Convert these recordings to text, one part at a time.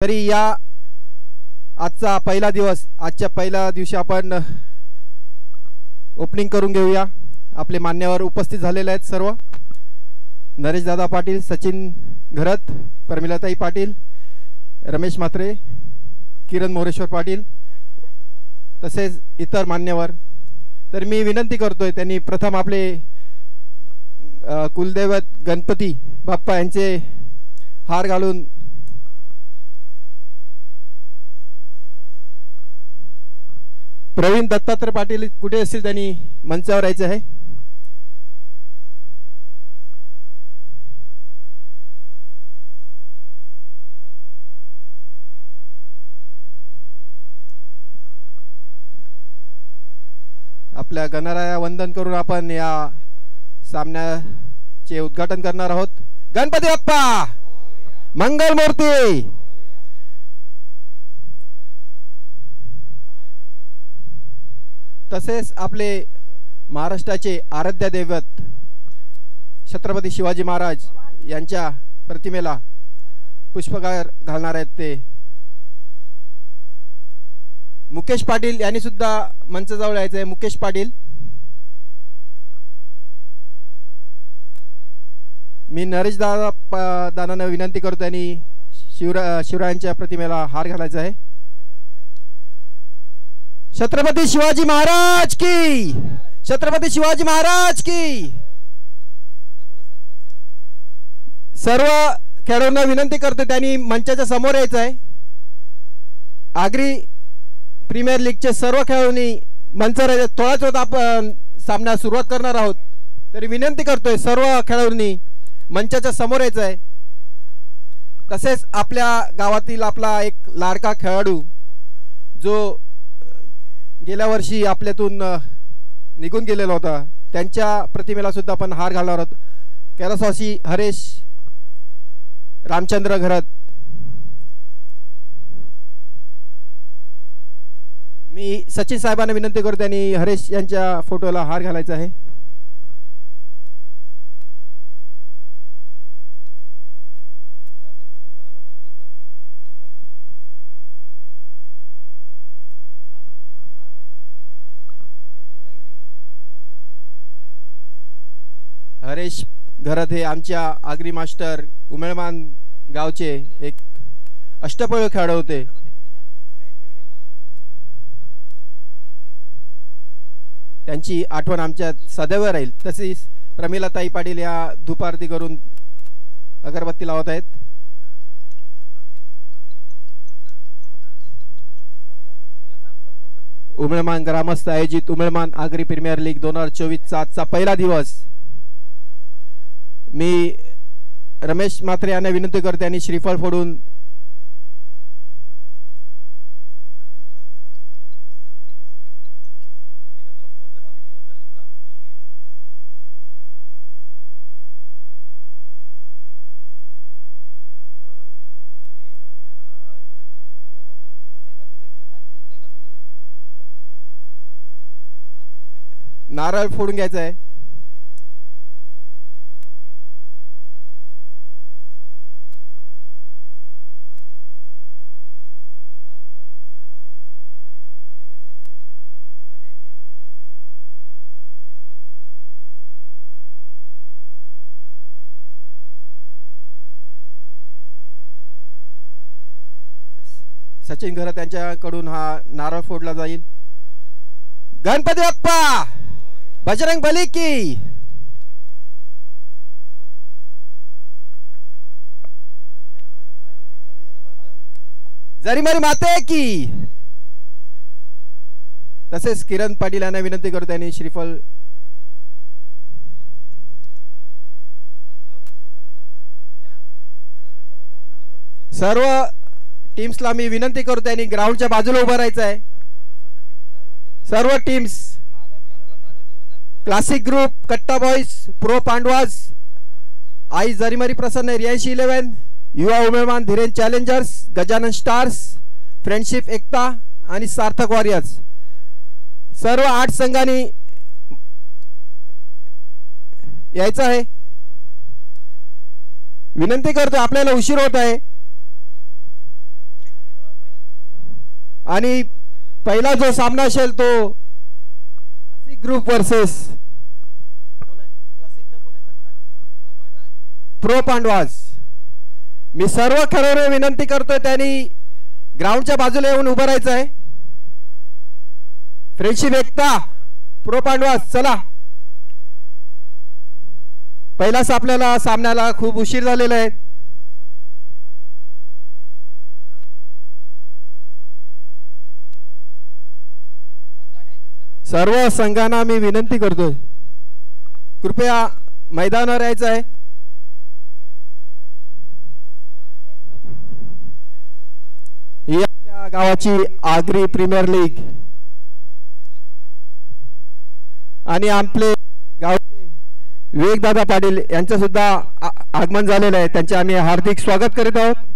तरी या आजचा पहिला दिवस, आजच्या पहिल्या दिवशी आपण ओपनिंग करून घेऊया। आपले मान्यवर उपस्थित झालेले आहेत सर्व, नरेश दादा पाटील, सचिन घरत, प्रमिलाताई पाटील, रमेश म्हात्रे, किरण मोरेश्वर पाटील तसेच इतर मान्यवर। तर मी विनंती करतोय त्यांनी प्रथम आपले कुलदैवत गणपती बाप्पा यांचे हार घालून प्रवीण दत्तात्रय पाटील कुठे असतील त्यांनी मंचावर यायचे आहे। आपल्या गणराया वंदन करून आपण या सामन्याचे उद्घाटन करणार आहोत। गणपती बाप्पा मंगल मूर्ती। तसेच आपले महाराष्ट्राचे आराध्य दैवत छत्रपती शिवाजी महाराज यांच्या प्रतिमेला पुष्पहार घालणार आहेत ते मुकेश पाटील यांनी सुद्धा मंचाजवळ यायचं आहे। मुकेश पाटील, मी नरेश दादांना विनंती करतो आणि शिवरायांच्या प्रतिमेला हार घालायचा आहे। छत्रपती शिवाजी महाराज की, छत्रपती शिवाजी महाराज की। सर्व खेळाडूंना विनंती करतो त्यांनी मंचाच्या समोर यायचं आहे। आगरी प्रीमियर लीगचे सर्व खेळाडूंनी मंचावर थोड्याच वेळात आपण सामना सुरुवात करणार आहोत, तरी विनंती करतोय सर्व खेळाडूंनी मंचाच्या समोर यायचं आहे। तसेच आपल्या गावातील आपला एक लाडका खेळाडू जो गेल्या वर्षी आपल्यातून निघून गेलेला होता, त्यांच्या प्रतिमेला सुद्धा आपण हार घालणार आहोत। कैलासवासी हरेश रामचंद्र घरत, मी सचिन साहेबांना विनंती करतो त्यांनी हरेश यांच्या फोटोला हार घालायचा आहे। हरेश घरत हे आमच्या आगरी मास्टर उमेळमान गावचे एक अष्टपैलू खेळाडू होते। त्यांची आठवण आमच्यात सदैव राहील। तसेच प्रमिलाताई पाटील या धूप आरती करून अगरबत्ती लावत आहेत। उमेळमान ग्रामस्थ आयोजित उमेळमान आगरी प्रीमियर लीग 2024 चा आजचा पहिला दिवस। मी रमेश म्हात्रे यांना विनंती करते आणि श्रीफळ फोडून नारळ फोडून घ्यायचा आहे। सचिन घरत त्यांच्याकडून हा नारळ फोडला जाईल। गणपती बाप्पा बजरंग बली की। जरीमारी माते की। तसेच किरण पाटील यांना विनंती करतो त्यांनी श्रीफळ सर्व टीम्सला मी विनंती करतो त्यांनी ग्राउंडच्या बाजूला उभं राहायचं आहे। सर्व teams classic group, Katta boys, pro Pandavas, Aai Jarimari Prasanna, Riyanshi 11, युवा उमेळमान, Dhiren challengers, Gajanan stars, friendship Ekta आणि सार्थक वॉरियर्स सर्व 8 संघांनी यायचं आहे। विनंती करतो, आपल्याला उशीर होत आहे। आणि पहिला जो सामना असेल तो classic group versus pro Pandavas. मी सर्व खेळाडूंना विनंती करतोय त्यांनी ग्राउंडच्या बाजूला येऊन उभं राहायचं आहे। फ्रेंडशिप एकता प्रो पांडवाज चला। पहिलाच आपल्याला सामन्याला खूप उशीर झालेला आहे। सर्व संघांना मी विनंती करतोय कृपया मैदानावर यायचं आहे। ही आपल्या गावाची आगरी प्रीमियर लीग आणि आपले गावचे विवेकदादा पाटील यांचं सुद्धा आगमन झालेलं आहे। त्यांचे आम्ही हार्दिक स्वागत करीत आहोत।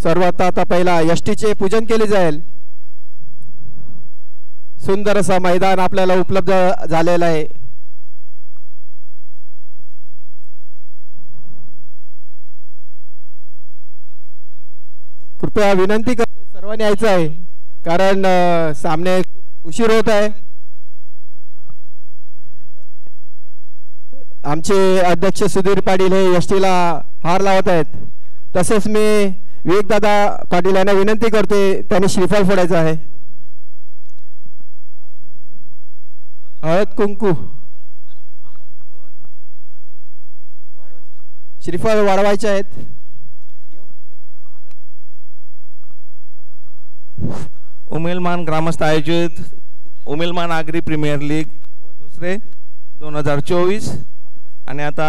सर्वात आता पहिला यष्टीचे पूजन केले जाईल। सुंदर असा मैदान आपल्याला उपलब्ध झालेला आहे। कृपया विनंती करतो सर्वांनी यायचं आहे कारण सामने उशीर होत आहे। आमचे अध्यक्ष सुधीर पाटील हे यष्टीला हार लावत आहेत। तसेच मी विवेकदादा पाटील यांना विनंती करते त्यांनी श्रीफळ फोडायचं आहे। हळद कुंकू श्रीफळ वाढवायचे आहेत। उमेलमान ग्रामस्थ आयोजित उमेलमान आगरी प्रीमियर लीग दुसरे 2024 आणि आता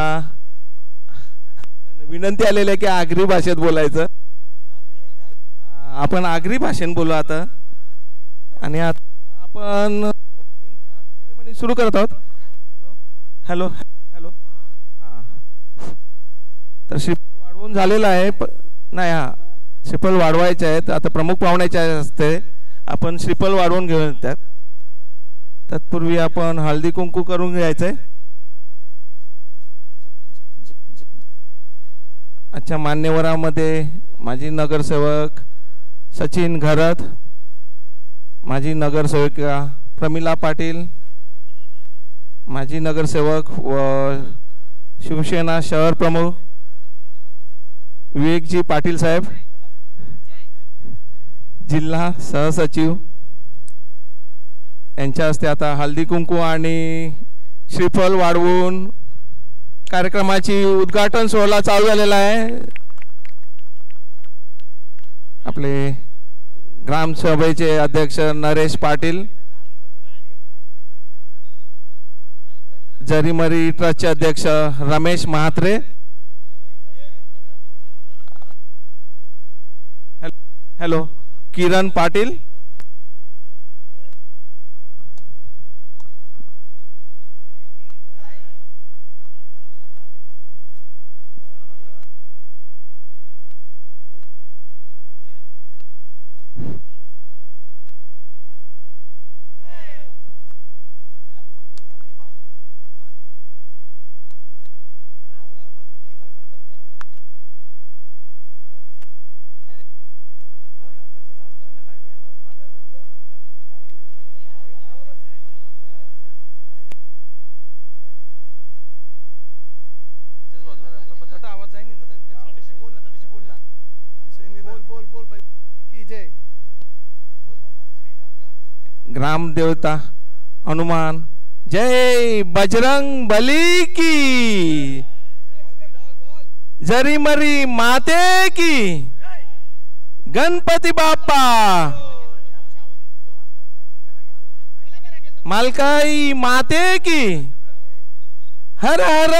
विनंती आलेली आहे की आगरी भाषेत बोलायचं। आपण आगरी भाषेत बोलू आता आणि आता आपण सुरू करत आहोत। हॅलो हॅलो हां तर श्रीफळ वाढवून झालेला आहे नाही हां श्रीफळ वाढवायचे आहेत। आता प्रमुख पाहुण्याच्या हस्ते आपण श्रीफळ वाढवून घेऊन येतात। तत्पूर्वी आपण हळदी कुंकू करून घ्यायचंय। अच्छा मान्यवरांमध्ये माजी नगरसेवक सचिन घरत, माजी नगरसेविका प्रमिला पाटील, माजी नगरसेवक व शिवसेना शहर प्रमुख विवेकजी पाटील साहेब, जिल्हा सहसचिव यांच्या हस्ते आता हळदी कुंकू आणि श्रीफळ वाढवून कार्यक्रमाची उद्घाटन सोहळा चालू झालेला आहे। आपले ग्रामसभेचे अध्यक्ष नरेश पाटील, जरीमरी ट्रस्टचे अध्यक्ष रमेश महात्रे, हॅलो किरण पाटील, ग्राम देवता हनुमान जय बजरंग बली की, जरीमरी माते की, गणपती बाप्पा, मालकाई माते की, हर हर।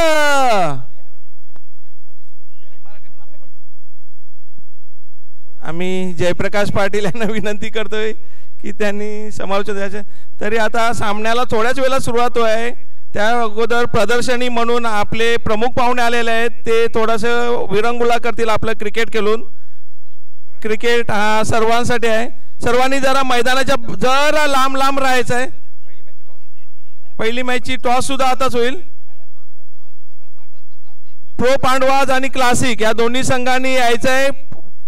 आम्ही जयप्रकाश पाटील यांना विनंती करतोय की त्यांनी समालोचन द्यायचे। तरी आता सामन्याला थोड्याच वेळेला सुरुवात आहे, त्या अगोदर प्रदर्शनी म्हणून आपले प्रमुख पाहुणे आलेले आहेत, ते थोडंसं विरंगुळा करतील आपलं क्रिकेट खेळून। क्रिकेट हा सर्वांसाठी आहे, सर्वांनी जरा मैदानाच्या जरा लांब लांब राहायचं आहे। पहिली मॅचची टॉस सुद्धा आताच होईल। प्रो पांडवाज आणि क्लासिक या दोन्ही संघांनी यायचं आहे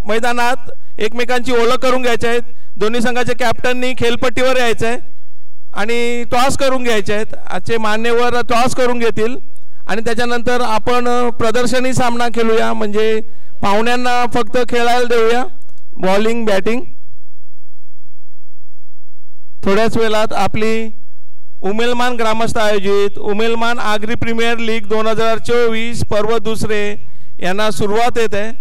मैदानात, एकमेकांची ओळख करून घ्यायची आहे. दोन्ही संघाच्या कॅप्टननी खेळपट्टीवर यायचं आहे आणि टॉस करून घ्यायचे आहेत. आजचे मान्यवर टॉस करून घेतील आणि त्याच्यानंतर आपण प्रदर्शनी सामना खेळूया, म्हणजे पाहुण्यांना फक्त खेळायला देऊया बॉलिंग बॅटिंग. थोड्याच वेळात आपली उमेलमान ग्रामस्थ आयोजित उमेलमान आगरी प्रीमियर लीग 2024 पर्व दुसरे यांना सुरुवात येत आहे.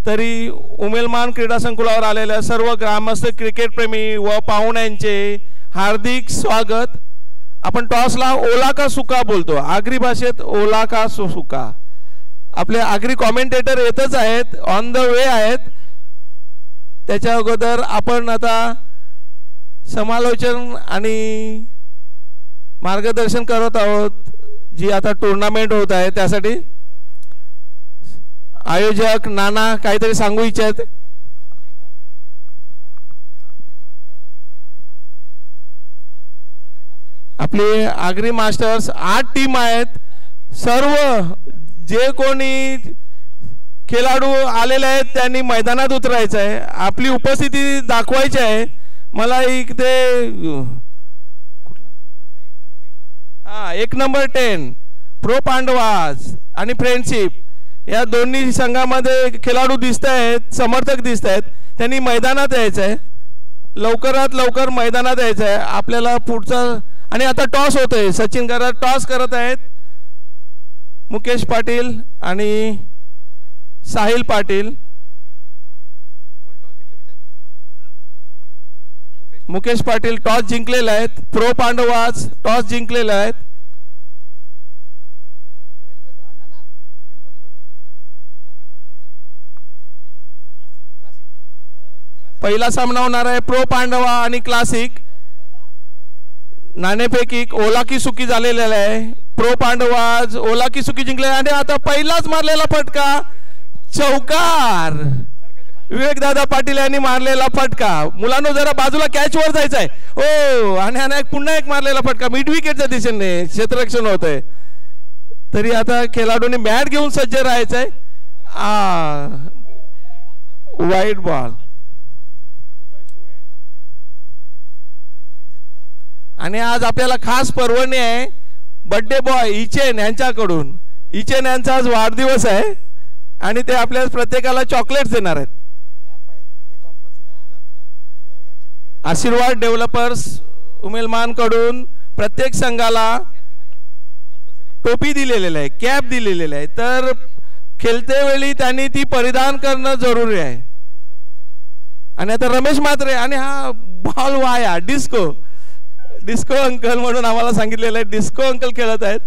तरी उमेलमान क्रीडा संकुलावर आलेल्या सर्व ग्रामस्थ क्रिकेटप्रेमी व पाहुण्यांचे हार्दिक स्वागत. आपण टॉसला ओला का सुका बोलतो, आगरी भाषेत ओला का सुका. आपले आगरी कॉमेंटेटर येतच आहेत, ऑन द वे आहेत. त्याच्या अगोदर आपण आता समालोचन आणि मार्गदर्शन करत आहोत, जी आता टुर्नामेंट होत आहे त्यासाठी आयोजक नाना काहीतरी सांगू इच्छित. आपले आगरी मास्टर्स 8 टीम आहेत. सर्व जे कोणी खेळाडू आलेले आहेत त्यांनी मैदानात उतरायचं आहे, आपली उपस्थिती दाखवायची आहे. मला इथे 1 नंबर 10 प्रो पांडवाज आणि फ्रेंडशिप या दोन्ही संघामध्ये खेळाडू दिसत आहेत, समर्थक दिसत आहेत. त्यांनी मैदानात यायचं आहे, लवकरात लवकर मैदानात यायचं आहे आपल्याला पुढचा. आणि आता टॉस होत आहे, सचिन गराड टॉस करत आहेत. मुकेश पाटील आणि साहिल पाटील. मुकेश पाटील टॉस जिंकलेले आहेत, प्रो पांडवाज टॉस जिंकलेले आहेत. पहिला सामना होणार आहे प्रो पांडवा आणि क्लासिक. नाणेफेकी ओला की सुकी झालेला आहे. प्रो पांडवाज ओला की सुकी जिंकले आणि आता पहिलाच मारलेला फटका चौकार. विवेक दादा पाटील यांनी मारलेला फटका. मुलांनो जरा बाजूला कॅच वर जायचं आहे. ओ आणि पुन्हा एक मारलेला फटका मिड विकेटच्या दिशेने क्षेत्ररक्षण होत आहे. तरी आता खेळाडूंनी बॅट घेऊन सज्ज राहायचं आहे. वाईट बॉल. आणि आज आपल्याला खास पर्वणी आहे बर्थडे बॉय इचेन यांच्याकडून. इचेन यांचा आज वाढदिवस आहे आणि ते आपल्या प्रत्येकाला चॉकलेट्स देणार आहेत. आशीर्वाद डेव्हलपर्स उमेलमान कडून प्रत्येक संघाला टोपी दिलेली आहे, कॅप दिलेली आहे. तर खेळते वेळी त्यांनी ती परिधान करणं जरुरी आहे. आणि आता रमेश म्हात्रे आणि हा बॉल वाया डिस्को डिस्को अंकल म्हणून आम्हाला सांगितलेलं आहे. डिस्को अंकल खेळत आहेत.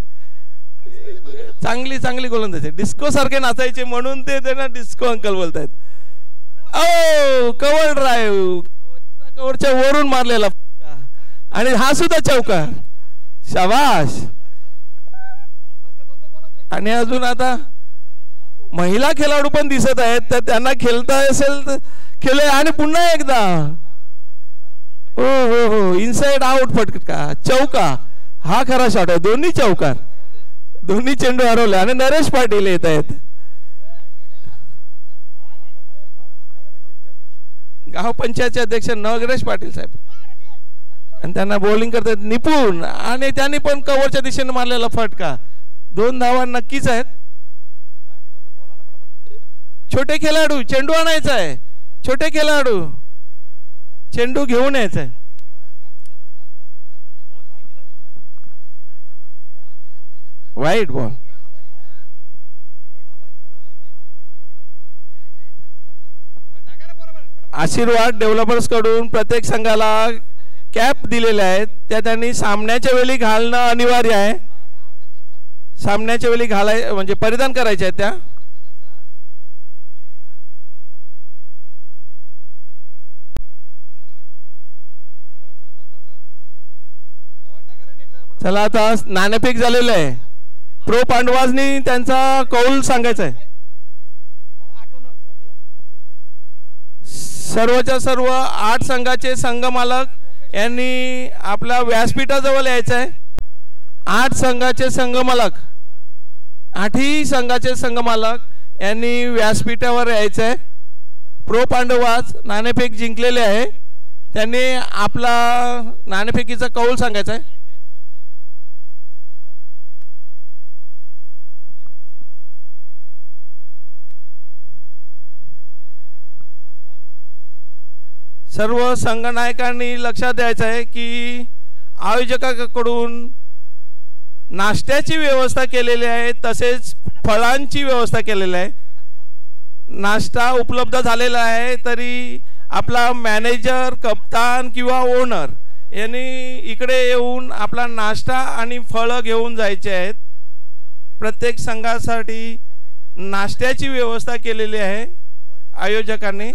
चांगली गोलंदाजी डिस्को सारखे नाचायचे म्हणून ते त्यांना डिस्को अंकल बोलतायत. ओ कव्हर ड्राईव्ह, कव्हरच्या वरून मारलेला फटका आणि हा सुद्धा चौकार. शाबाश. आणि अजून आता महिला खेळाडू पण दिसत आहेत, तर त्यांना खेळता असेल तर खेळ. आणि पुन्हा एकदा हो इनसाइड आउट फटका चौका. हा खरा शॉट आहे. दोन्ही चौकार, दोन्ही चेंडू हरवले. आणि नरेश पाटील येत आहेत, गाव पंचायतचे अध्यक्ष नरेश पाटील साहेब. आणि त्यांना बॉलिंग करतात निपुण. आणि त्यांनी पण कव्हरच्या दिशेने मारलेला फटका. 2 धावा नक्कीच आहेत. छोटे खेळाडू चेंडू आणायचा आहे. छोटे खेळाडू चेंडू घेऊन यायचा आहे. वाईट बॉल. आशीर्वाद डेव्हलपर्स कडून प्रत्येक संघाला कॅप दिलेल्या आहेत. त्या त्यांनी सामन्याच्या वेळी घालणं अनिवार्य आहे. सामन्याच्या वेळी घालाय म्हणजे परिधान करायच्या आहेत त्या. चला आता नाणेफेक झालेलं आहे. प्रो पांडवाजनी त्यांचा कौल सांगायचा आहे. सर्वच्या सर्व 8 संघाचे संघ मालक यांनी आपल्या व्यासपीठाजवळ यायचं आहे. 8 संघाचे संघ मालक आठही संघाचे संघमालक यांनी व्यासपीठावर यायचं आहे. प्रो पांडवाज नाणेफेक जिंकलेले आहे, त्यांनी आपला नाणेफेकीचा कौल सांगायचा आहे. सर्व संघनायकांनी लक्षात द्यायचं आहे की आयोजकाकडून नाश्त्याची व्यवस्था केलेली आहे, तसेच फळांची व्यवस्था केलेली आहे. नाश्ता उपलब्ध झालेला आहे, तरी आपला मॅनेजर, कप्तान किंवा ओनर यांनी इकडे येऊन आपला नाश्ता आणि फळं घेऊन जायचे आहेत. प्रत्येक संघासाठी नाश्त्याची व्यवस्था केलेली आहे आयोजकांनी.